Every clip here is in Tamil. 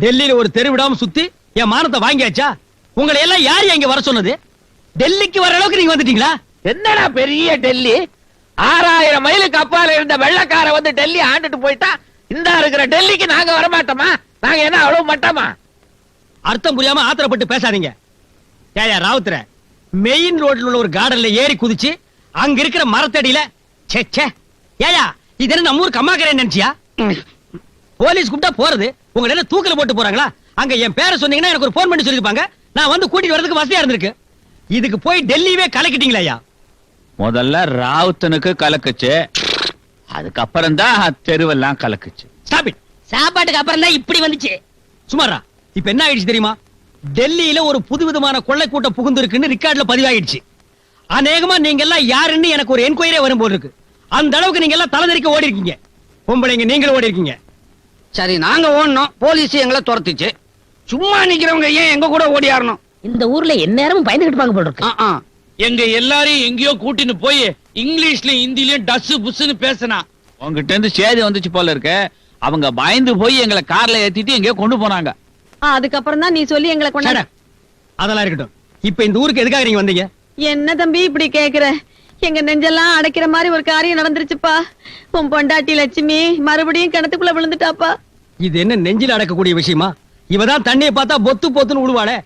டெல்லியில ஒரு தெரு விடாம சுத்தி என் மானத்தை வாங்கியாச்சா? உங்களை எல்லாம் யாரு இங்க வர சொன்னது? டெல்லிக்கு வர அளவுக்கு நீங்க வந்துட்டீங்களா? என்னடா பெரிய டெல்லி? 6000 மைலுக்கு அப்பால இருந்த வெள்ளக்கார வந்து டெல்லி ஆண்டுட்டு போயிட்டா, இந்த இருக்கிற டெல்லிக்கு நாங்க வரமாட்டோமா? நாங்க என்ன அவ்வளவு மட்டமா? அர்த்தம் புரியாம ஆத்திரப்பட்டு பேசாதீங்க. ஏயா ராவுத்தர, மெயின் ரோட்ல உள்ள ஒரு கார்டன்ல ஏறி குதிச்சு அங்க இருக்கிற மரத்தடியில ஏயா இது என்ன நம்ம ஊர் கம்மாக்கரை நினைச்சியா? போலீஸ் கூப்பிட்டா போறது, உங்களை என்ன தூக்கில போட்டு போறாங்களா? அங்க என் பேரை சொன்னீங்கன்னா எனக்கு ஒரு போன் பண்ணி சொல்லிருப்பாங்க, நான் வந்து கூட்டிட்டு வரதுக்கு வசதியா இருந்திருக்கு. இதுக்கு போய் டெல்லியே கலக்கிட்டீங்களா ஐயா? முதல்ல ராவுத்தனுக்கு கலக்குச்சு, அதுக்கப்புறம் தான் தெருவெல்லாம் கலக்குச்சு. Stop it. சாப்பாட்டுக்கு அப்புறம் தான் இப்படி வந்துச்சு. சுமாரா இப்ப என்ன ஆயிடுச்சு தெரியுமா? டெல்லியில ஒரு புதுவிதமான கொள்ளை கூட்டம் புகுந்து இருக்குன்னு ரெக்கார்ட்ல பதிவாயிடுச்சு. அநேகமா நீங்க எல்லாம் யாருன்னு எனக்கு ஒரு என்கொயரியே வரும் போல இருக்கு. அந்த அளவுக்கு நீங்க எல்லாம் தலைதறிக்க ஓடி இருக்கீங்க. பொம்பளைங்க நீங்களும் ஓடி இருக்கீங்க. சரி, நாங்க ஓடணும், போலீஸ் எங்களை துரத்துச்சு. சும்மா நிக்கிறவங்க ஏன் எங்க கூட ஓடியாரணும்? இந்த ஊர்ல எந்நேரமும் பயந்துகிட்டு இருப்பாங்க போல இருக்கு. எங்க எல்லாரையும் எங்கேயோ கூட்டின்னு போய் இங்கிலீஷ்லயும் ஹிந்திலயும் டஸ் புஸ்ன்னு பேசினா உங்ககிட்ட இருந்து சேதி வந்துச்சு போல இருக்க. அவங்க பயந்து போய் எங்களை கார்ல ஏத்திட்டு எங்கேயோ கொண்டு போனாங்க. அதுக்கப்புறம் தான் நீ சொல்லி எங்களை கொண்டாட. அதெல்லாம் இருக்கட்டும். இப்ப இந்த ஊருக்கு எதுக்காக நீங்க வந்தீங்க? என்ன தம்பி இப்படி கேக்குற? எங்க நெஞ்செல்லாம் அடைக்கிற மாதிரி ஒரு காரியம் நடந்துருச்சுப்பா. உன் பொண்டாட்டி லட்சுமி மறுபடியும் கிணத்துக்குள்ள விழுந்துட்டாப்பா. இது என்ன நெஞ்சில அடக்கக்கூடிய விஷயமா? இவதான் தண்ணியை பார்த்தா பொத்து பொத்துன்னு விடுவாளே.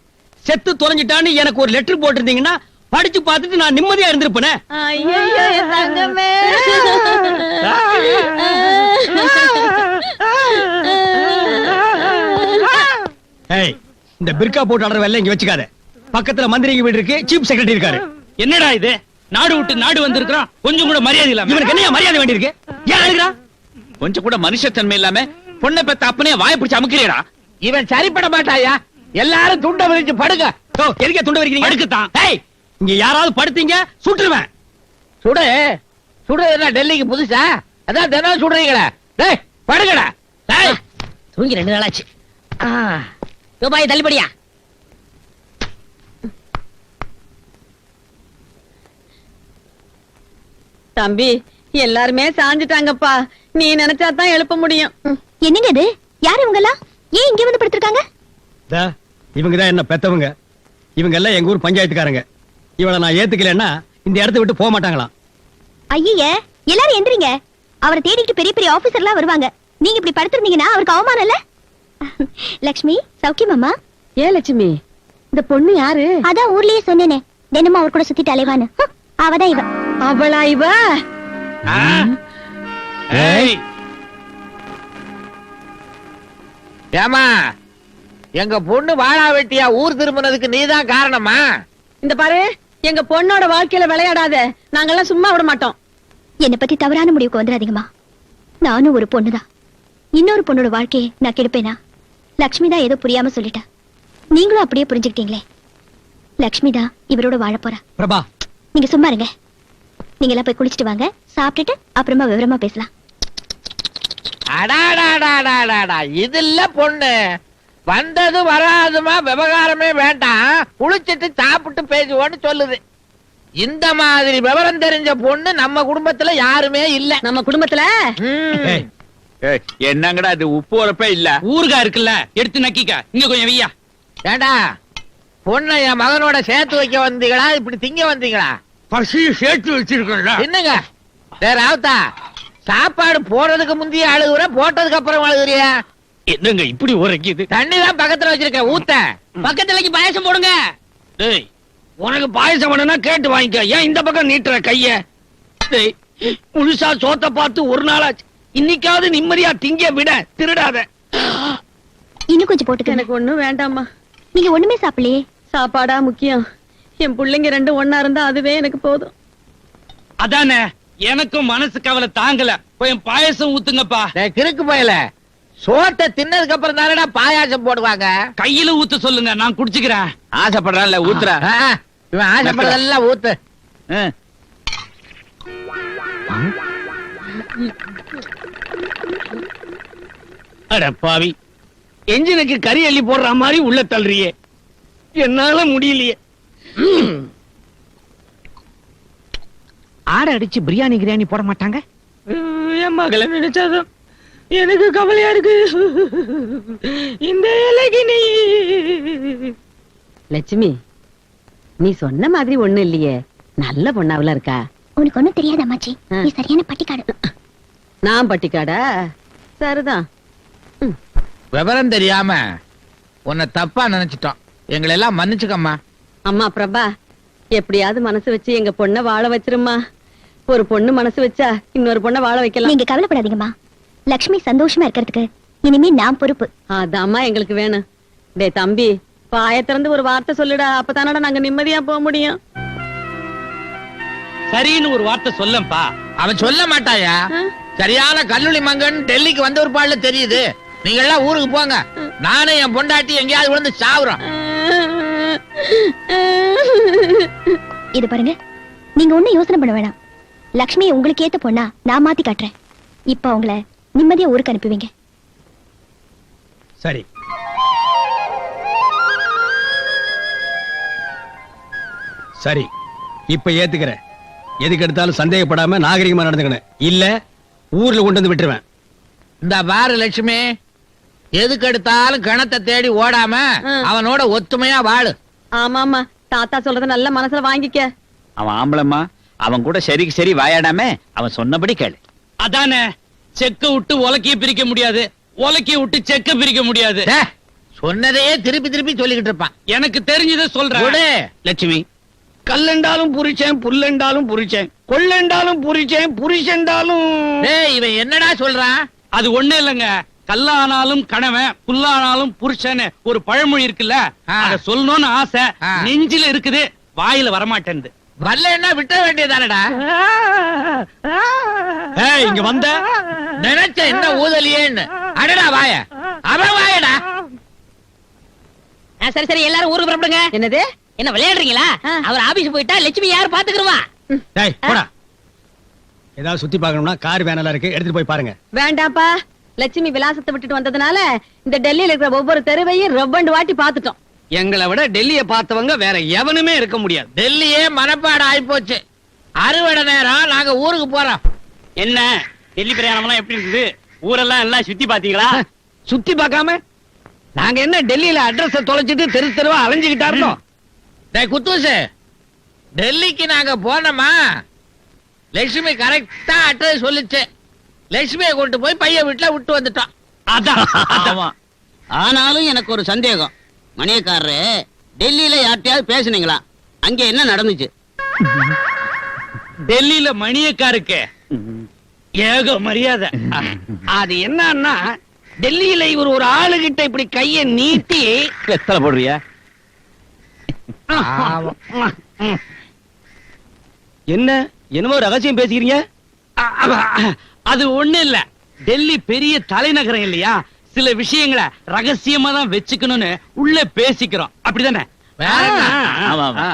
செத்து தொலைஞ்சிட்டான்னு எனக்கு ஒரு லெட்டர் போட்டிருந்தீங்கன்னா படிச்சு பார்த்துட்டு நான் நிம்மதியா இருந்திருப்பேனே. ஐயோ என் தங்கமே. ஏய், இந்த பிர்கா போட்டு ஆடுற வேலை இங்க வச்சுக்காத. பக்கத்துல மந்திரிங்க வீடு இருக்கு, சீஃப் செக்ரட்டரி இருக்காரு. என்னடா இது? நாடு விட்டு நாடு வந்திருக்கான், கொஞ்சம் கூட மரியாதை இல்லாம. இவனுக்கு என்ன மரியாதை வேண்டி இருக்கு? ஏன் அழுகிறான்? கொஞ்சம் கூட மனுஷத்தன்மை இல்லாம பொண்ணை பெத்த அப்பனே வாயை பிடிச்சு அமுக்கிறீடா. இவன் சரிப்பட மாட்டாயா? எல்லாரும் துண்ட விரிச்சு படுங்க. எதுக்கே துண்டு வரைக்கிறீங்க? அடுக்குத்தான். ஏய், இங்க யாராவது படுத்தீங்க சுட்டுருவேன். சுடு சுடு. என்ன டெல்லிக்கு புதுசா? அதான் தினம் சுடுறீங்களே. டேய் படுங்கடா. டேய் தூங்கி 2 நாளாச்சு. ரூபாய் தள்ளுபடியா? தம்பி எல்லாருமே சாஞ்சிட்டாங்கப்பா. நீ நினைச்சா தான் எழுப்ப முடியும். என்னங்க இது? யார் இவங்க எல்லாம்? ஏன் இங்க வந்து படுத்திருக்காங்க? இவங்கதான் என்ன பெத்தவங்க. இவங்க எல்லாம் எங்க ஊர் பஞ்சாயத்துக்காரங்க. இவளை நான் ஏத்துக்கலன்னா இந்த இடத்தை விட்டு போக மாட்டாங்களாம். ஐயே, எல்லாரும் எந்திரிங்க. அவரை தேடிட்டு பெரிய பெரிய ஆபீசர்லாம் வருவாங்க. நீங்க இப்படி படுத்திருந்தீங்கன்னா அவருக்கு அவமானம் இல்ல? லட்சுமி, சௌக்கியமாமா? ஏன் லட்சுமி, இந்த பொண்ணு யாரு? அதான் ஊர்லயே சொன்னேனே, தினமும் அவர் கூட சுத்திட்டு அலைவான்னு. அவதான் இவ. அவளா இவ? ஏய், ஏமா, எங்க பொண்ணு வாழா வெட்டியா ஊர் திரும்பினதுக்கு நீதான் காரணமா? இந்த பாரு, எங்க பொண்ணோட வாழ்க்கையில விளையாடாத. நாங்கெல்லாம் சும்மா விட மாட்டோம். என்னை பத்தி தவறான முடிவுக்கு வந்துடாதீங்கம்மா. நானும் ஒரு பொண்ணுதான். இன்னொரு பொண்ணோட வாழ்க்கையை நான் கெடுப்பேனா? லக்ஷ்மி தான் ஏதோ புரியாம சொல்லிட்டா. நீங்களும் அப்படியே புரிஞ்சுக்கிட்டீங்களே. லக்ஷ்மி தான் இவரோட வாழ போறா. பிரபா, நீங்க சும்மா இருங்க. நீங்க எல்லாம் போய் குளிச்சுட்டு வாங்க, சாப்பிட்டுட்டு அப்புறமா விவரமா பேசலாம். அடாடாடாடாடா, இது இல்ல பொண்ணு. வந்தது வராதுமா விவகாரமே வேண்டாம், குளிச்சிட்டு சாப்பிட்டு பேசுவோன்னு சொல்லுது. இந்த மாதிரி விவரம் தெரிஞ்ச பொண்ணு நம்ம குடும்பத்துல யாருமே இல்ல. நம்ம குடும்பத்துல என்னங்கடா இது? உப்பு உரப்பே இல்ல. ஊருகா இருக்குல்ல, எடுத்து நக்கிக்க. இங்க கொஞ்சம் வையா. ஏண்டா, பொண்ணை என் மகனோட சேர்த்து வைக்க வந்தீங்களா இப்படி திங்க வந்தீங்களா? பசி சேர்த்து வச்சிருக்கல. என்னங்க ராவுத்தா, சாப்பாடு போறதுக்கு முந்தைய அழுகுற, போட்டதுக்கு அப்புறம் அழுகுறியா? என்னங்க இப்படி உரைக்குது? தண்ணி தான் பக்கத்துல வச்சிருக்க, ஊத்த. பக்கத்துலக்கு பாயசம் போடுங்க. டேய், உனக்கு பாயசம் வேணும்னா கேட்டு வாங்கிக்க. ஏன் இந்த பக்கம் நீட்டுற கைய? டேய், முழுசா சோத்த பார்த்து ஒரு நாளாச்சு. இன்னைக்காவது நிம்மதியா திங்க விட, திருடாத. இன்னும் கொஞ்சம் போட்டுக்க. எனக்கு ஒண்ணும் வேண்டாமா. நீங்க ஒண்ணுமே சாப்பிடலையே. சாப்பாடா முக்கியம்? என் பிள்ளைங்க 2 ஒண்ணா இருந்தா அதுவே எனக்கு போதும். அதானே, எனக்கும் மனசு கவலை தாங்கல. கொஞ்சம் பாயசம் ஊத்துங்கப்பா. கிறுக்கு போயல, சோத்தை தின்னதுக்கு அப்புறம் தானடா பாயாசம் போடுவாங்க. கையில ஊத்த சொல்லுங்க, நான் குடிச்சுக்கிறேன். ஆசைப்படுறான்ல, ஊத்துற. இவன் ஆசைப்படுறதெல்லாம் ஊத்து. அட பாவி, என்ஜினுக்கு கறி அள்ளி போடுற மாதிரி உள்ள தள்ளுறியே. என்னால முடியலையே. ஆடை அடிச்சு பிரியாணி கிரியாணி போட மாட்டாங்க. என் மகளை நினைச்சாதான் எனக்கு கவலையா இருக்கு. இந்த இலைக்கு நீ லட்சுமி, நீ சொன்ன மாதிரி ஒண்ணு இல்லையே, நல்ல பொண்ணாவில இருக்கா. உனக்கு ஒண்ணும் தெரியாது அம்மாச்சி, நீ சரியான பட்டிக்காடு. நான் பட்டிக்காடா? சரிதான். விவரம் தெரியாம உன்னை தப்பா நினைச்சிட்டோம், எங்களை எல்லாம் மன்னிச்சுக்கம்மா. அம்மா பிரபா, எப்படியாவது மனசு வச்சு எங்க பொண்ணை வாழ வச்சிருமா. ஒரு பொண்ணு மனசு வச்சா இன்னொரு பொண்ணை வாழ வைக்கலாம். நீங்க கவலைப்படாதீங்கம்மா, லக்ஷ்மி சந்தோஷமா இருக்கிறதுக்கு இனிமே நான் பொறுப்பு. அதாம்மா எங்களுக்கு வேணும். டேய் தம்பி, வாய திறந்து ஒரு வார்த்தை சொல்லுடா, அப்பதானடா நாங்க நிம்மதியா போக முடியும். சரின்னு ஒரு வார்த்தை சொல்லப்பா. அவன் சொல்ல மாட்டாயா? சரியான கல்லூரி மங்கன் டெல்லிக்கு வந்த ஒரு பாடல தெரியுது. நீங்க எல்லாம் ஊருக்கு போங்க, நானே என் பொண்டாட்டி எங்கேயாவது விழுந்து சாவுறோம். இது பாருங்க, நீங்க ஒண்ணும் யோசனை பண்ண வேணாம். லக்ஷ்மி உங்களுக்கு ஏத்த பொண்ணா நான் மாத்தி காட்டுறேன். இப்ப அவங்கள நிம்மதியா ஊருக்கு அனுப்புவீங்க. சரி, சரி, இப்ப ஏத்துக்கிறேன். எதுக்கு எடுத்தாலும் சந்தேகப்படாம நாகரிகமா நடந்துக்கணும், இல்ல ஊர்ல கொண்டு வந்து விட்டுருவேன். இந்த பாரு லட்சுமி, எதுக்கு எடுத்தாலும் கணத்தை தேடி ஓடாம அவனோட ஒத்துமையா வாழு. ஆமாமா, தாத்தா சொல்றத நல்ல மனசுல வாங்கிக்க. அவன் ஆம்பளம்மா, அவன் கூட சரிக்கு சரி வாயாடாம அவன் சொன்னபடி கேளு. அதானே, செக்க விட்டு உலக்கைய பிரிக்க முடியாது, உலக்கைய விட்டு செக்க பிரிக்க முடியாது. டே, சொன்னதையே திருப்பி திருப்பி சொல்லிக்கிட்டு இருப்பான். எனக்கு தெரிஞ்சதை சொல்றேன். விடு. லட்சுமி, கல்லண்டாலும் புரிச்சேன், புல்லண்டாலும் புரிச்சேன், கொள்ளண்டாலும் புரிச்சேன், புரிச்சண்டாலும். டேய், இவன் என்னடா சொல்றான்? அது ஒண்ணு இல்லங்க, கல்லானாலும் கணவன், புல்லானாலும் புருஷன் ஒரு பழமொழி இருக்குல்ல, அத சொல்லணும்னு ஆசை நெஞ்சில இருக்குது, வாயில வரமாட்டேன். வரல என்ன விட்ட வேண்டியதானடா? இங்க வந்த நினைச்ச என்ன ஊதலியேன்னு. அடடா வாய, அவன் வாயடா. சரி சரி, எல்லாரும் ஊருக்கு புறப்படுங்க. என்னது? என்ன விளையாடுறீங்களா? அவர் ஆபீஸ் போயிட்டா லட்சுமி யார் பாத்துக்குருவா? டேய் போடா. ஏதாவது சுத்தி பார்க்கணும்னா கார் வேனெல்லாம் இருக்கு, எடுத்துட்டு போய் பாருங்க. வேண்டாப்பா, லட்சுமி விலாசத்தை விட்டுட்டு வந்ததுனால இந்த டெல்லியில இருக்கிற ஒவ்வொரு தெருவையும் ரெவண்டு வாட்டி பாத்துட்டோம். எங்களை விட டெல்லிய பார்த்தவங்க வேற எவனுமே இருக்க முடியாது. டெல்லியே மனப்பாடம் ஆயிப்போச்சு. அறுவடை நேரம், நாங்க ஊருக்கு போறோம். என்ன டெல்லி பிரயாணம் எல்லாம் எப்படி இருக்குது? ஊரெல்லாம் எல்லாம் சுத்தி பாத்தீங்களா? சுத்தி பார்க்காம நாங்க என்ன டெல்லியில அட்ரஸ் தொலைச்சிட்டு தெரு தெருவா அலைஞ்சுக்கிட்டா இருந்தோம். டேய் குத்தூசு, டெல்லிக்கு நாங்க போனோமா, லட்சுமி கரெக்டா அட்ரஸ் சொல்லுச்சு. லட்சுமியை கொண்டு போய் பையன் வீட்டுல விட்டு வந்துட்டோம். அதான் ஆமா. ஆனாலும் எனக்கு ஒரு சந்தேகம். மணியக்காரரு, டெல்லியில யார்கிட்டயாவது பேசுனீங்களா? அங்க என்ன நடந்துச்சு? டெல்லியில மணியக்காருக்கு ஏக மரியாதை. அது என்னன்னா, டெல்லியில இவர் ஒரு ஆளுகிட்ட இப்படி கைய நீட்டி எத்தனை போடுறியா? என்ன என்னமோ ரகசியம் பேசிக்கிறீங்க? அது ஒண்ணு இல்ல, டெல்லி பெரிய தலைநகரம் இல்லையா, சில விஷயங்களை ரகசியமா தான் வச்சுக்கணும்னு உள்ள பேசிக்கிறோம், அப்படிதானே? வேற என்ன? ஆமா, ஆமா.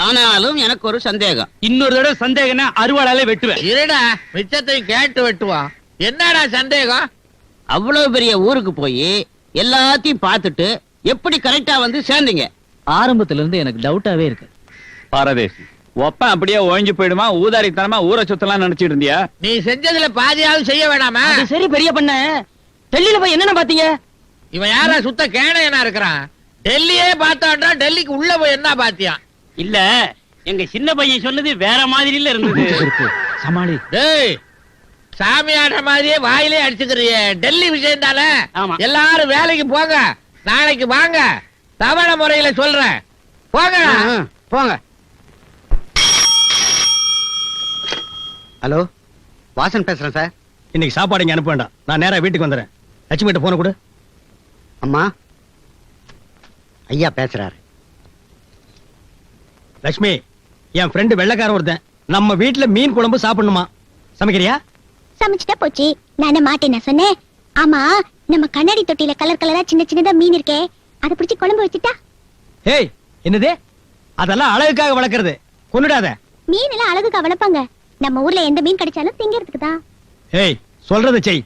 ஆனாலும் எனக்கு ஒரு சந்தேகம். இன்னொரு தடவை சந்தேகம்னா அறுவாளாலே வெட்டுவேன். இருடா, மிச்சத்தை கேட்டு வெட்டுவான். என்னடா சந்தேகம்? அவ்வளவு பெரிய ஊருக்கு போய் எல்லாத்தையும் பார்த்துட்டு எப்படி கரெக்டா வந்து சேர்ந்தீங்க? ஆரம்பத்துல இருந்து எனக்கு டவுட்டாவே இருக்கு. பாரதேசி, ஒப்பன் அப்படியே ஒழிஞ்சு போயிடுமா, ஊதாரித்தனமா ஊரை சுத்தலாம் நினைச்சிட்டு இருந்தியா? நீ செஞ்சதுல பாதியாவது செய்ய வேணாமா? அது சரி பெரிய பண்ண, டெல்லியில போய் என்னென்ன பாத்தீங்க? இவன் யாரா சுத்த கேணையனா இருக்கிறான்? டெல்லியே பார்த்தான்டா, டெல்லிக்கு உள்ள போய் என்ன பாத்தியான்? இல்ல, எங்க சின்ன பையன் சொன்னது வேற மாதிரில இருந்தது. சமாளி. டேய், சாமி ஆடுற மாதிரியே வாயிலே அடிச்சுக்கிறியே. டெல்லி விஷயம் தானே? ஆமா. எல்லாரும் வேலைக்கு போங்க, நாளைக்கு வாங்க. தவண முறையில சொல்றேன், போங்க. போங்க. ஹலோ, வாசன் பேசுறேன் சார். இன்னைக்கு சாப்பாடு இங்க அனுப்ப வேண்டாம், நான் நேரா வீட்டுக்கு வந்துடுறேன். லட்சுமி கிட்ட போன கொடு. அம்மா, ஐயா பேசுறாரு. லட்சுமி, என் ஃப்ரெண்டு வெள்ளைக்காரன் ஒருத்தன் நம்ம வீட்டுல மீன் குழம்பு சாப்பிடணுமா, சமைக்கிறியா? சமைச்சிட்டா போச்சு, நானே மாட்டேன் நான் சொன்னேன். ஆமா, நம்ம கண்ணாடி தொட்டியில கலர் கலரா சின்ன சின்னதா மீன் இருக்கே, அதை பிடிச்சி குழம்பு வச்சுட்டா? ஏய், என்னது? அதெல்லாம் அழகுக்காக வளர்க்கறது, கொன்னுடாத. மீன் எல்லாம் அழகுக்கு வளர்ப்பாங்க, நம்ம ஊர்ல எந்த மீன் கிடைச்சாலும் திங்கிறதுக்கு தான். ஏய், சொல்றத செய்.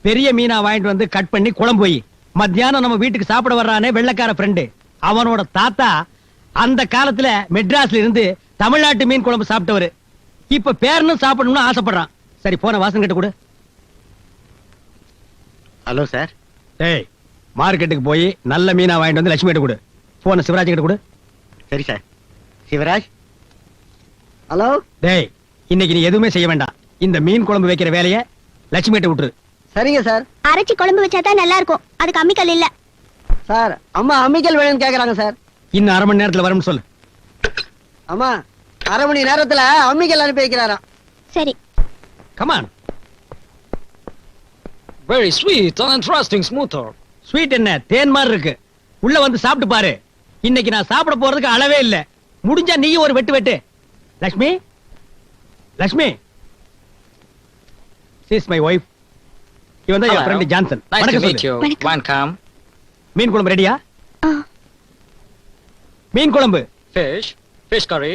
பெரிய மீனா வாங்கிட்டு வந்து கட் பண்ணி குழம்பு வை. மத்தியானம் நம்ம வீட்டுக்கு சாப்பிட வர்றானே வெள்ளைக்கார ஃப்ரெண்டு, அவனோட தாத்தா அந்த காலத்துல மெட்ராஸ்ல இருந்து தமிழ்நாட்டு மீன் குழம்பு சாப்பிட்டவரு. இப்ப பேரனும் சாப்பிடணும்னு ஆசைப்படுறான். சரி, போன வாசன் கிட்ட கொடு. Hello sir. டேய் மார்க்கெட்டுக்கு போய் நல்ல மீனா வாங்கிட்டு வந்து லட்சுமி கிட்ட கொடு. போன சிவராஜ் கிட்ட கொடு. சரி சார். சிவராஜ். ஹலோ. டேய் இன்னைக்கு நீ எதுவுமே செய்ய வேண்டாம். இந்த மீன் குழம்பு வைக்கிற வேலையை லட்சுமி கிட்ட விட்டுரு. சரிங்க சார். அரைச்சி குழம்பு வச்சாதான் நல்லா இருக்கும். அதுக்கு அம்மிக்கல் இல்ல. சார் அம்மா அம்மிக்கல் வேணும்னு கேக்குறாங்க சார். இன்னும் அரை மணி நேரத்துல வரும்னு சொல்லு. அம்மா அரை மணி நேரத்துல அம்மிக்கல் அனுப்பி வைக்கிறாராம். சரி. Come on. Very sweet and interesting smoother. Sweet என்ன தேன் மாதிரி இருக்கு. உள்ள வந்து சாப்பிட்டு பாரு. இன்னைக்கு நான் சாப்பிட போறதுக்கு அளவே இல்ல. முடிஞ்சா நீ ஒரு வெட்டு வெட்டு. Lakshmi Lakshmi she is my wife. இவன் தான் என் ஃப்ரெண்ட் ஜான்சன். வணக்கம் சொல்லு. Welcome. மீன் குழம்பு ரெடியா? மீன் குழம்பு. Fish curry.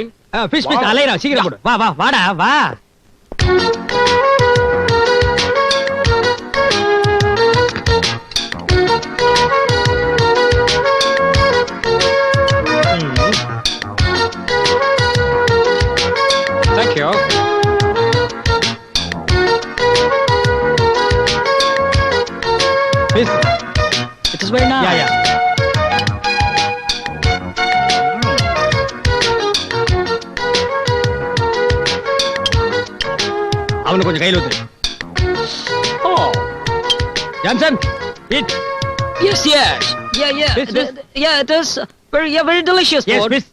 ஃபிஷ் ஃபிஷ் அலையறா சீக்கிரம் போடு. வா வா வாடா வா. Thank you. Fish. It is very nice. யா யா. அவனுக்கு கொஞ்சம் கையில ஊத்து. Oh. Johnson eat. Yes, yes. Yeah. Fish, fish. Yeah, it is very delicious. Yes Lord. fish.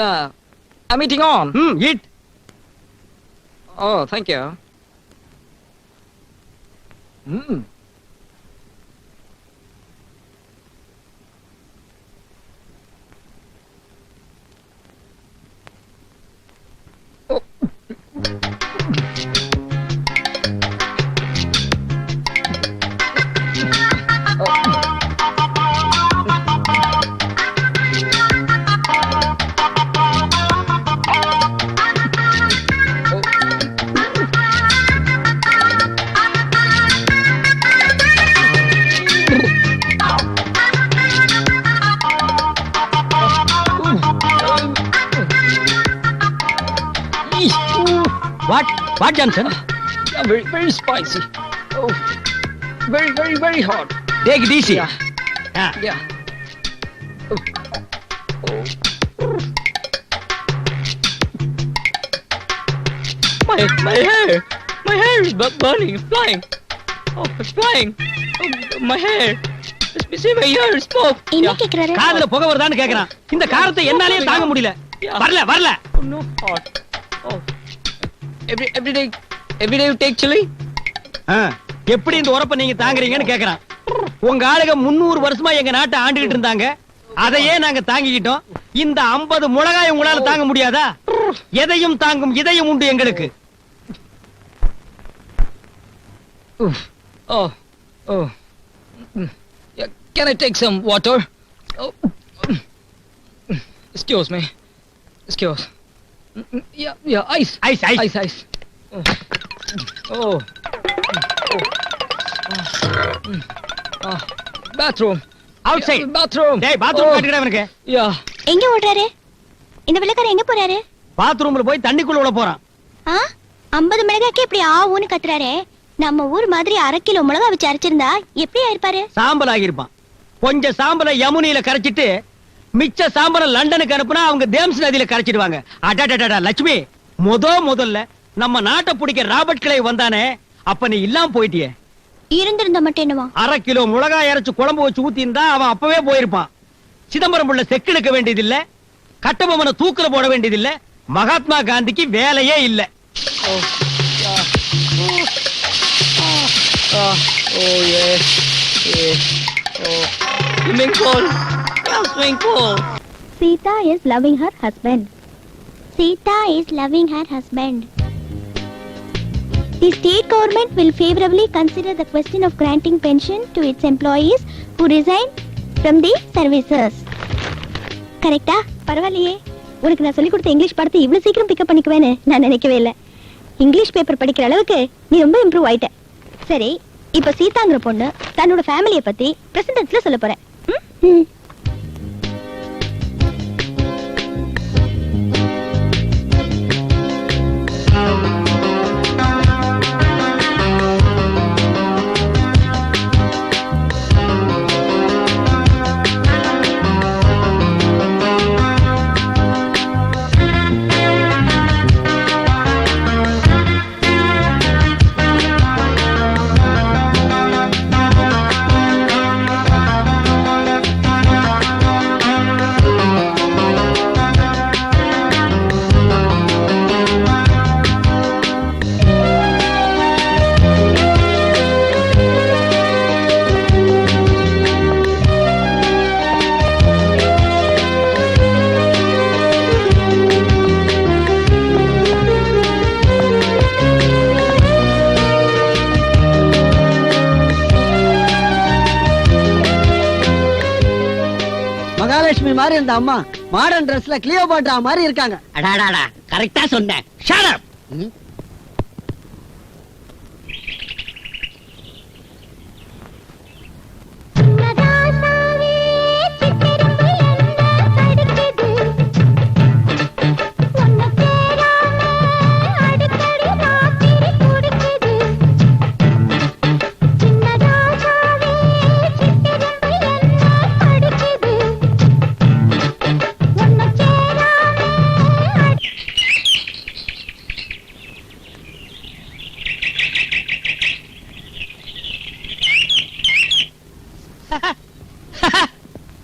Yeah. I'm eating on. Eat. Oh, thank you. Mm. What Johnson? Yeah, very spicy. Oh, very hot. Take it easy. Yeah. Yeah. Oh. My hair is burning, it's flying. Oh, it's flying. Oh, my hair. See my hair is smoke. என்ன கேக்குறாரு? காதுல புகை வருதான்னு கேக்குறான். இந்த காரத்தை என்னாலே தாங்க முடியல. வரல. Oh, no hot. Oh. Every day you take chili? எப்படி இந்த உரப்ப நீங்க தாங்குறீங்கன்னு கேக்குறான். உங்க ஆளுங்க 300 வருஷமா எங்க நாட்டை ஆண்டுகிட்டு இருந்தாங்க. அதையே நாங்க தாங்கிக்கிட்டோம். இந்த 50 மிளகாய் உங்களால தாங்க முடியாதா? எதையும் தாங்கும் இதயம் உண்டு எங்களுக்கு. Oh. Yeah, can I take some water? Oh. Excuse me. Excuse. Yeah, ice. Ice. Oh. Bathroom. Outside. Yeah, bathroom. டேய் பாத்ரூம் கட்டிடா எனக்கு. Yeah. எங்க ஓடுறாரு? இந்த வெள்ளக்காரன் எங்க போறாரு? பாத்ரூம்ல போய் தண்ணிக்குள்ள உள்ள போறான். 50 மிளகாய்க்கு இப்படி ஆவுன்னு கத்துறாரே. நம்ம ஊர் மாதிரி 1/2 கிலோ மிளகா வச்சு அரைச்சிருந்தா எப்படி ஆயிருப்பாரு? சாம்பல் ஆகியிருப்பான். கொஞ்சம் சாம்பலை யமுனியில கரைச்சிட்டு மிச்ச சாம்பலை லண்டனுக்கு அனுப்புனா அவங்க தேம்ஸ் நதியில கரைச்சிடுவாங்க. அடடடடா லட்சுமி, முதல்ல நம்ம நாட்டை பிடிக்க ராபர்ட் கிளை வந்தானே, அப்ப நீ இல்லாம போயிட்டியே. இருந்திருந்தா மட்டும் என்னவா? 1/2 கிலோ மிளகாய் அரைச்சு குழம்பு வச்சு ஊத்தி இருந்தா அவன் அப்பவே போயிருப்பான். சிதம்பரம் உள்ள செக்கிழுக்க வேண்டியதில்ல, கட்டபொம்மனை தூக்குல போட வேண்டியதில்ல, மகாத்மா காந்திக்கு வேலையே இல்ல. Oh yes. Oh. Swimming pool. Yeah, swimming pool. Sita is loving her husband. Sita is loving her husband. The state government will favorably consider the question of granting pension to its employees who resign from the services. கரெக்டா? பரவாயில்லையே. உனக்கு நான் சொல்லி கொடுத்த இங்கிலீஷ் பாடத்தை இவ்வளவு சீக்கிரம் பிக்கப் பண்ணிக்குவேன்னு நான் நினைக்கவே இல்லை. இங்கிலீஷ் பேப்பர் படிக்கிற அளவுக்கு நீ ரொம்ப இம்ப்ரூவ் ஆயிட்ட. சரி, இப்ப சீதாங்கிற பொண்ணு தன்னோட ஃபேமிலியை பத்தி பிரசன்டென்ஸ்ல சொல்ல போறேன். பாரு இந்த அம்மா மாடர்ன் ட்ரெஸ்ல கிளியோபாட்ரா மாதிரி இருக்காங்க. அடாடாடா கரெக்டா சொன்னேன். Shut up.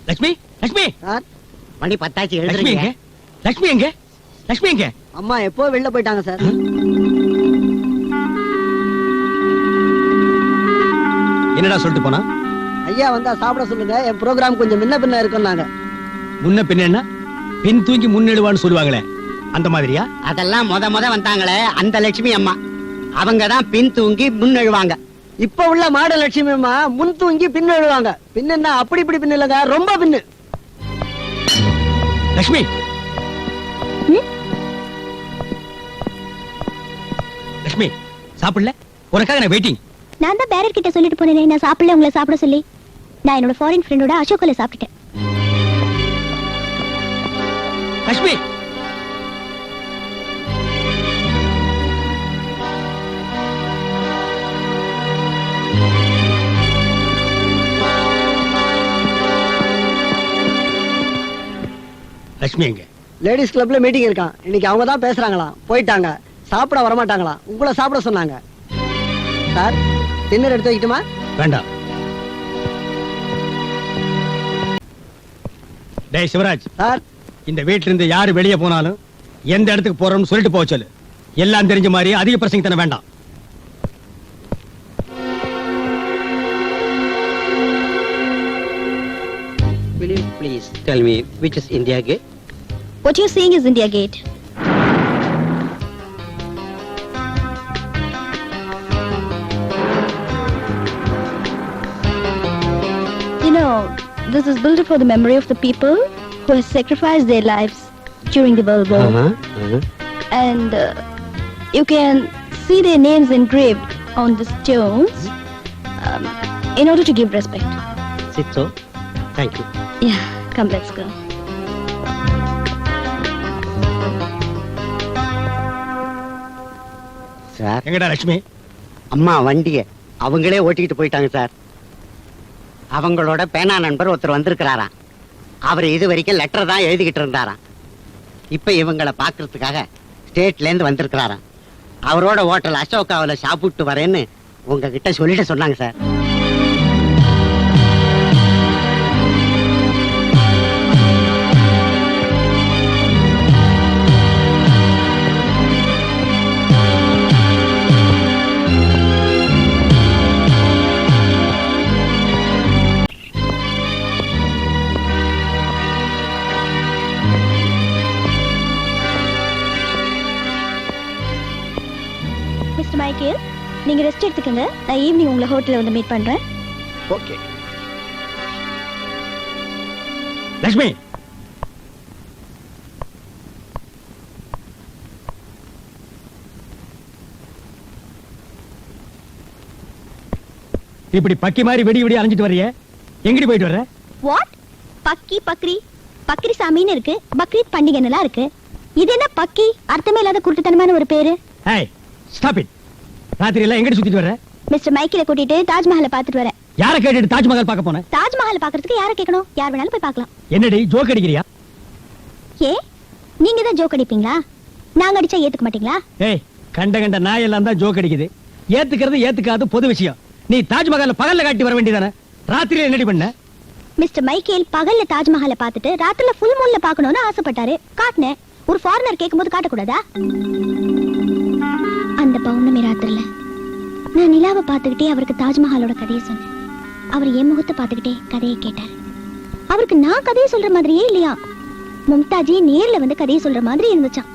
Lakshmi, Lakshmi, sir மணி 10 லட்சுமி எங்க? எழுதுறீங்க. லட்சுமி எங்க? லட்சுமி எங்க? அம்மா எப்போ வெளில போயிட்டாங்க சார். என்னடா சொல்லிட்டு போனா? ஐயா வந்தா சாப்பிட சொல்லுங்க, என் ப்ரோக்ராம் கொஞ்சம் முன்ன பின்ன இருக்குன்னாங்க. முன்ன பின்ன என்ன? பின் தூங்கி முன்னெடுவான்னு சொல்லுவாங்களே, அந்த மாதிரியா? அதெல்லாம் முத வந்தாங்களே அந்த லட்சுமி அம்மா, அவங்கதான் பின் தூங்கி முன் எழுவாங்க. இப்ப உள்ள மாடல் லட்சுமி அம்மா முன் தூங்கி பின் எழுவாங்க. பின்னா அப்படி இப்படி பின்னு இல்லங்க, ரொம்ப பின்னு. லட்சுமி, லட்சுமி சாப்பிடல? உனக்காக நான் வெயிட்டிங். நான் தான் பேரர் கிட்ட சொல்லிட்டு போனேனே நான் சாப்பிடல உங்களை சாப்பிட சொல்லி. நான் என்னோட ஃபாரின் ஃப்ரெண்டோட அசோகல சாப்பிட்டுட்டேன். லட்சுமி, லட்சுமி எங்க? லேடிஸ் கிளப்ல மீட்டிங் இருக்கான், இன்னைக்கு அவங்க தான் பேசுறாங்களாம். போயிட்டாங்க, சாப்பிட வரமாட்டாங்களாம். உங்களை சாப்பிட சொன்னாங்க. சார் டின்னர் எடுத்து வைக்கட்டுமா? வேண்டாம். டேய் சிவராஜ், சார் இந்த வீட்ல இருந்து யாரு வெளியே போனாலும் எந்த இடத்துக்கு போறோம்னு சொல்லிட்டு போக சொல்லு. எல்லாம் தெரிஞ்ச மாதிரி அதிக பிரசங்க தானே வேண்டாம். Will you please tell me which is India Gate? What you're seeing is India Gate. You know, this is built for the memory of the people who have sacrificed their lives during the World War. And you can see their names engraved on the stones in order to give respect. Sit so. Thank you. Yeah, come, let's go. Sir, எங்கடா லட்சுமி? அம்மா வண்டிய அவங்களே ஓட்டிக்கிட்டு போயிட்டாங்க சார். அவங்களோட பேனா நண்பர் ஒருத்தர் வந்திருக்கிறாராம். அவர் இது வரைக்கும் லெட்டர் தான் எழுதிக்கிட்டு இருந்தாராம். இப்ப இவங்களை பாக்குறதுக்காக ஸ்டேட்ல இருந்து வந்திருக்கிறாராம். அவரோட ஹோட்டல் அசோகாவில சாப்பிட்டு வரேன்னு உங்ககிட்ட சொல்லிட்டு சொன்னாங்க சார். மிஸ்டர் மைக்கேல், நீங்க ரெஸ்ட் எடுத்துக்கங்க. நான் ஈவினிங் உங்களை ஹோட்டல்ல வந்து மீட் பண்றேன். ஓகே. லட்சுமி, இப்படி பக்கி மாதிரி விடி அலைஞ்சிட்டு வர்றிய, எங்கடி போயிட்டு வர்ற? வாட்? பக்கி பக்ரி பக்ரி சாமின்னு இருக்கு, பக்ரீத் பண்டிகை எல்லாம் இருக்கு. இது என்ன பக்கி? அர்த்தமே இல்லாத குருட்டுத்தனமான ஒரு பேரு. ஏய், ஸ்டாப் இட். ராத்திரி எல்லாம் எங்கடி சுத்திட்டு வர்ற? மிஸ்டர் மைக்கேல கூட்டிட்டு தாஜ்மஹாலை பார்த்துட்டு வரேன். யாரை கேட்டுட்டு தாஜ்மஹால் பார்க்க போன? தாஜ்மஹாலை பார்க்கிறதுக்கு யாரை கேட்கணும்? யார் வேணாலும் போய் பார்க்கலாம். என்னடி ஜோக் அடிக்கிறியா? ஏ, நீங்க தான் ஜோக் அடிப்பீங்களா? நாங்க அடிச்சா ஏத்துக்க மாட்டீங்களா? ஏய், கண்ட நாய் எல்லாம் தான் ஜோக் அடிக்குது. ஏத்துக்கிறது ஏத்துக்காது பொது விஷயம். நீ தாஜ்மஹாலை பகல்ல காட்டி வர வேண்டியதானே? ராத்திரியில என்னடி பண்ண? மிஸ்டர் மைக்கேல் பகல்ல தாஜ்மஹாலை பார்த்துட்டு ராத்திரில ஃபுல் மூன்ல பார்க்கணும்னு ஆசைப்பட்டாரு. காட்டினேன். ஒரு ஃபாரினர் கேட்கும்போது காட்டக்கூடாதா? அந்த பௌர்ணமி ராத்திரில நான் நிலாவை பார்த்துக்கிட்டே அவருக்கு தாஜ்மஹாலோட கதையை சொன்னேன். அவர் என் முகத்தை பார்த்துக்கிட்டே கதையை கேட்டார். அவருக்கு நான் கதையை சொல்ற மாதிரியே இல்லையா, மும்தாஜி நேர்ல வந்து கதையை சொல்ற மாதிரி இருந்துச்சான்.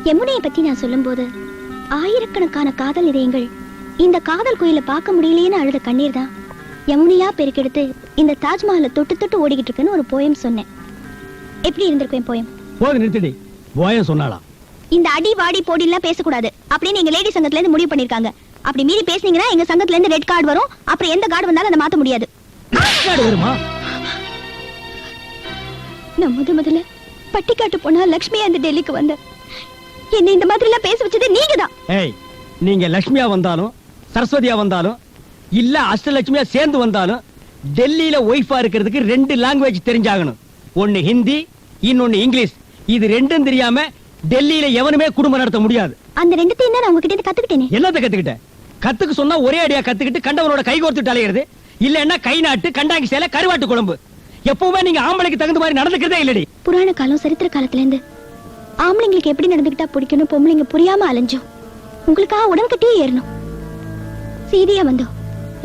யமுனையை பத்தி நான் சொல்லும் போது ஆயிரக்கணக்கான காதல் இதயங்கள் இந்த காதல் கோயில பார்க்க முடியலையேன்னு அழுத கண்ணீர் தான் யமுனையா பெருக்கெடுத்து இந்த தாஜ்மஹாலை தொட்டு தொட்டு ஓடிக்கிட்டு இருக்குன்னு ஒரு போயம் சொன்னேன். எப்படி இருந்திருக்கும் என் போயம்? போது நிறுத்திடி. போயம் சொன்னாலாம். இந்த அடி வாடி போடிலாம் பேசக்கூடாது அப்படின்னு எங்க லேடி சங்கத்துல இருந்து முடிவு பண்ணிருக்காங்க. அப்படி மீறி பேசுனீங்கன்னா எங்க சங்கத்துல இருந்து ரெட் கார்டு வரும். அப்புறம் எந்த கார்டு வந்தாலும் அதை மாத்த முடியாது. வருமா? நான் முதல்ல பட்டிக்காட்டு போனா லட்சுமியா இந்த டெல்லிக்கு வந்த என்ன இந்த மாதிரி எல்லாம் பேச வச்சது நீங்க தான். ஏய், நீங்க லட்சுமியா வந்தாலும் சரஸ்வதியா வந்தாலும் இல்ல அஷ்டலட்சுமியா சேர்ந்து வந்தாலும் டெல்லியில ஒய்ஃபா இருக்கிறதுக்கு 2 லாங்குவேஜ் தெரிஞ்சாகணும். ஒன்னு ஹிந்தி, இன்னொன்னு இங்கிலீஷ். இது ரெண்டும் தெரியாம டெல்லியில எவனுமே குடும்பம் நடத்த முடியாது. அந்த ரெண்டுத்தையும் தான் நான் உங்ககிட்ட இருந்து கத்துக்கிட்டேனே. எல்லாத்த கத்துக்கிட்டேன். கத்துக்க சொன்னா ஒரே அடியா கத்துக்கிட்டு கண்டவனோட கை கோர்த்துட்டு அலையிறது. இல்லன்னா கை நாட்டு கண்டாங்கி சேலை கருவாட்டு குழம்பு. எப்பவுமே நீங்க ஆம்பளைக்கு தகுந்த மாதிரி நடந்துக்கிறதே இல்லடி. புராண காலம் சரித்திர காலத்துல இருந்து ஆம்பளைங்களுக்கு எப்படி நடந்துக்கிட்டா பிடிக்கணும் பொம்பளைங்க புரியாம அலைஞ்சோம். உங்களுக்காக உடன்கட்டியே ஏறணும். சீதையா வந்தோம்,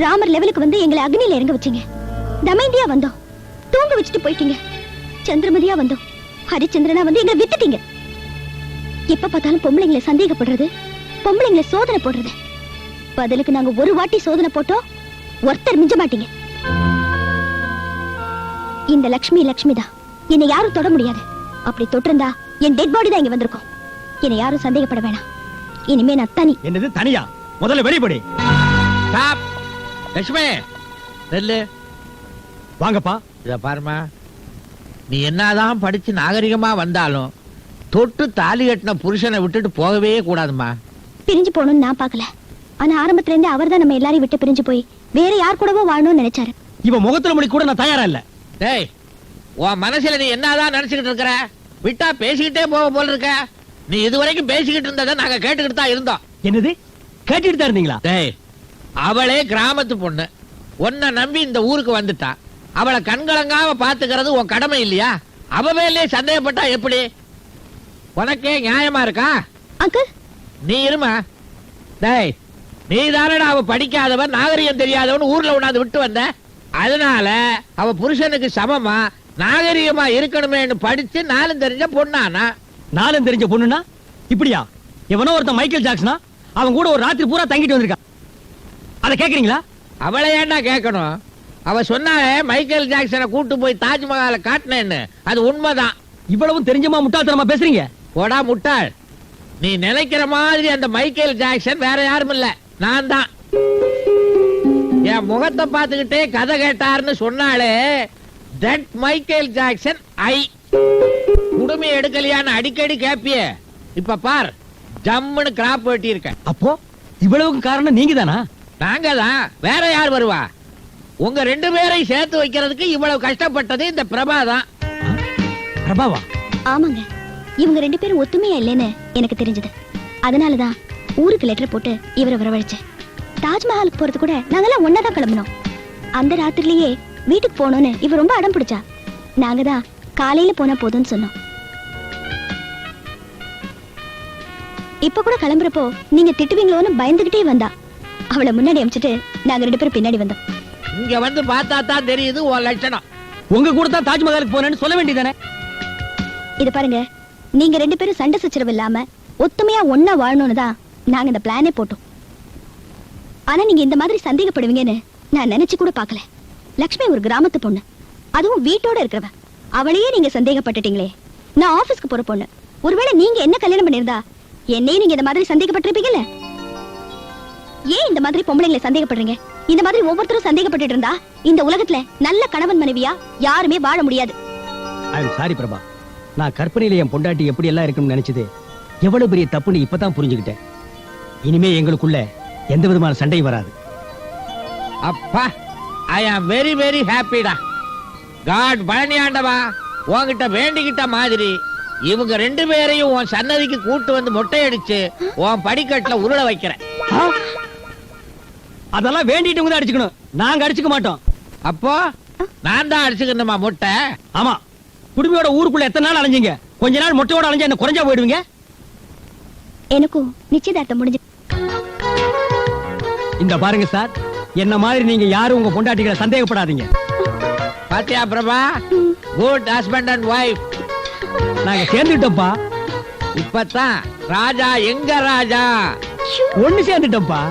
ராமர் லெவலுக்கு வந்து எங்களை அக்னியில இறங்க வச்சீங்க. தமைந்தியா வந்தோம், தூங்க வச்சுட்டு போயிட்டீங்க. சந்திரமதியா வந்தோம், ஹரிச்சந்திரனா வந்து எங்களை வித்துட்டீங்க. எப்ப பார்த்தாலும் பொம்பளைங்களை சந்தேகப்படுறது, பொம்பளைங்களை சோதனை போடுறது. பதிலுக்கு நாங்க ஒரு வாட்டி சோதனை போட்டோம், ஒருத்தர் மிஞ்ச மாட்டீங்க. இந்த லக்ஷ்மி தான், என்னை யாரும் தொட முடியாது. அப்படி தொட்டிருந்தா என் டெட் பாடி தான் இங்க வந்திருக்கும். என்னை யாரும் சந்தேகப்பட வேணாம். இனிமே நான் தனி. என்னது தனியா? முதல்ல வெளிப்படி. ஸ்டாப். லட்சுமி நெல்லு. வாங்கப்பா. இத பாருமா, நீ என்னதான் படிச்சு நாகரிகமா வந்தாலும் தொட்டு தாலி கட்டின புருஷனை விட்டுட்டு போகவே கூடாதுமா. பிரிஞ்சு போகணும்னு நான் பாக்கல. ஆனா ஆரம்பத்துல இருந்தே அவர் தான் நம்ம எல்லாரையும் விட்டு பிரிஞ்சு போய் வேற யார் கூடவோ வாழணும்னு நினைச்சாரு. இவ முகத்துல மொழி கூட நான் தயாரா இல்ல. டேய், உன் மனசுல நீ என்னதான் நினைச்சுக்கிட்டு இருக்கிற? விட்டா பேசிக்கிட்டே போக போல இருக்க. நீ இதுவரைக்கும் பேசிக்கிட்டு இருந்ததை நாங்க கேட்டுக்கிட்டு தான் இருந்தோம். என்னது? கேட்டுட்டு தான் இருந்தீங்களா? டேய், அவளே கிராமத்து பொண்ணு, உன்னை நம்பி இந்த ஊருக்கு வந்துட்டா. அவளை கண்கலங்காம பாத்துக்கிறது உன் கடமை இல்லையா? அவ மேலே சந்தேகப்பட்டா எப்படி? உனக்கே நியாயமா இருக்கா? அங்கிள், நீ இருமா. டேய், நீ தானடா அவ படிக்காதவன் நாகரிகம் தெரியாதவன் ஊர்ல உண்ணாந்து விட்டு வந்த. அதனால அவ புருஷனுக்கு சமமா நாகரிகமா இருக்கணுமேன்னு படிச்சு நாளும் தெரிஞ்ச பொண்ணானா. நாளும் தெரிஞ்ச பொண்ணுனா இப்படியா? எவனோ ஒருத்தன் மைக்கேல் ஜாக்சனா அவன் கூட ஒரு ராத்திரி பூரா தங்கிட்டு வந்திருக்கான். அத கேக்குறீங்களா? அவளை ஏன்டா கேட்கணும்? அவ சொன்னாலே மைக்கேல் ஜாக்சனை கூட்டு போய் தாஜ்மஹாலை காட்டினேன்னு. அது உண்மைதான். இவ்வளவும் தெரிஞ்சமா முட்டாள்தனமா பேசுறீங்க? போடா முட்டாள். நீ நினைக்கிற மாதிரி அந்த மைக்கேல் ஜாக்சன் வேற யாரும் இல்ல, நான் தான். என் முகத்தை பார்த்துக்கிட்டே கதை கேட்டாருன்னு சொன்னாலே தட் மைக்கேல் ஜாக்சன் ஐ. குடுமி எடுக்கலையான்னு அடிக்கடி கேப்பியே. இப்ப பார், ஜம்முன்னு கிராப் வெட்டி இருக்க. அப்போ இவ்வளவுக்கு காரணம் நீங்க தானா? நாங்க தான். வேற யார் வருவா? உங்க 2 பேரையும் சேர்த்து வைக்கிறதுக்கு இவ்வளவு கஷ்டப்பட்டது இந்த பிரபா தான். பிரபாவா? ஆமாங்க, இவங்க 2 பேரும் ஒத்துமையா இல்லைன்னு எனக்கு தெரிஞ்சது. அதனாலதான் ஊருக்கு லெட்டர் போட்டு இவரை வரவழைச்சேன். தாஜ்மஹாலுக்கு போறது கூட நாங்கெல்லாம் ஒன்னாதான் கிளம்பணும். அந்த ராத்திரிலேயே வீட்டுக்கு போகணும்னு இவ ரொம்ப அடம் பிடிச்சா. நாங்க தான் காலையில போனா போதும்னு சொன்னோம். இப்ப கூட கிளம்புறப்போ நீங்க திட்டுவீங்களோன்னு பயந்துகிட்டே வந்தா. அவளை முன்னாடி அமிச்சிட்டு நாங்க 2 பேரும் பின்னாடி வந்தோம். இங்க வந்து பார்த்தா தான் தெரியுது உன் லட்சணம். உங்க கூட தான் தாஜ்மஹாலுக்கு போனேன்னு சொல்ல வேண்டியதானே? இது பாருங்க, நீங்க 2 பேரும் சண்டை சச்சரவு இல்லாம ஒத்துமையா ஒன்னா வாழணும்னு தான் நாங்க இந்த பிளானே போட்டோம். ஆனா நீங்க இந்த மாதிரி சந்தேகப்படுவீங்கன்னு நான் நினைச்சு கூட பார்க்கல. லக்ஷ்மி ஒரு கிராமத்து பொண்ணு, அதுவும் வீட்டோட இருக்கிறவ. அவளையே நீங்க சந்தேகப்பட்டுட்டீங்களே. நான் ஆபீஸ்க்கு போற பொண்ணு. ஒருவேளை நீங்க என்ன கல்யாணம் பண்ணிருந்தா என்னையும் நீங்க இந்த மாதிரி சந்தேகப்பட்டிருப்பீங்கல்ல. ஏன் இந்த மாதிரி பொம்பளைங்களை சந்தேகப்படுறீங்க? இந்த மாதிரி ஒவ்வொருத்தரும் சந்தேகப்பட்டு இருந்தா இந்த உலகத்துல நல்ல கணவன் மனைவியா யாருமே வாழ முடியாது. I'm sorry Prabha. நான் கற்பனையில என் பொண்டாட்டி எப்படி எல்லாம் இருக்கும்னு நினைச்சது எவ்வளவு பெரிய தப்புன்னு இப்பதான் புரிஞ்சுக்கிட்டேன். இனிமே எங்களுக்குள்ள எந்த விதமான சண்டையும் வராது. அப்பா, ஐ ஆம் வெரி வெரி ஹாப்பிடா. காட் பழனி ஆண்டவா, உன்கிட்ட வேண்டிக்கிட்ட மாதிரி இவங்க 2 பேரையும் உன் சன்னதிக்கு கூட்டு வந்து மொட்டையடிச்சு உன் படிக்கட்டுல உருள வைக்கிறேன். அதெல்லாம் வேண்டிட்டு அடிச்சுக்கணும், நாங்க அடிச்சுக்க மாட்டோம். அப்போ நான் தான் அடிச்சுக்கணுமா மொட்டை? ஆமா, குடும்பியோட ஊருக்குள்ள எத்தனை நாள் அலைஞ்சீங்க? கொஞ்ச நாள் மொட்டையோட அலைஞ்சா என்ன குறைஞ்சா போயிடுவீங்க? எனக்கும் நிச்சயதார்த்தம் முடிஞ்சு. இந்த பாருங்க சார், என்ன மாதிரி நீங்க யாரும் உங்க பொண்டாட்டிகளை சந்தேகப்படாதீங்க. பாத்தியா Prabha, good husband and wife. நாங்க சேர்ந்துட்டோம்ப்பா. இப்பதான் ராஜா எங்க ராஜா ஒண்ணு சேர்ந்துட்டோம்ப்பா.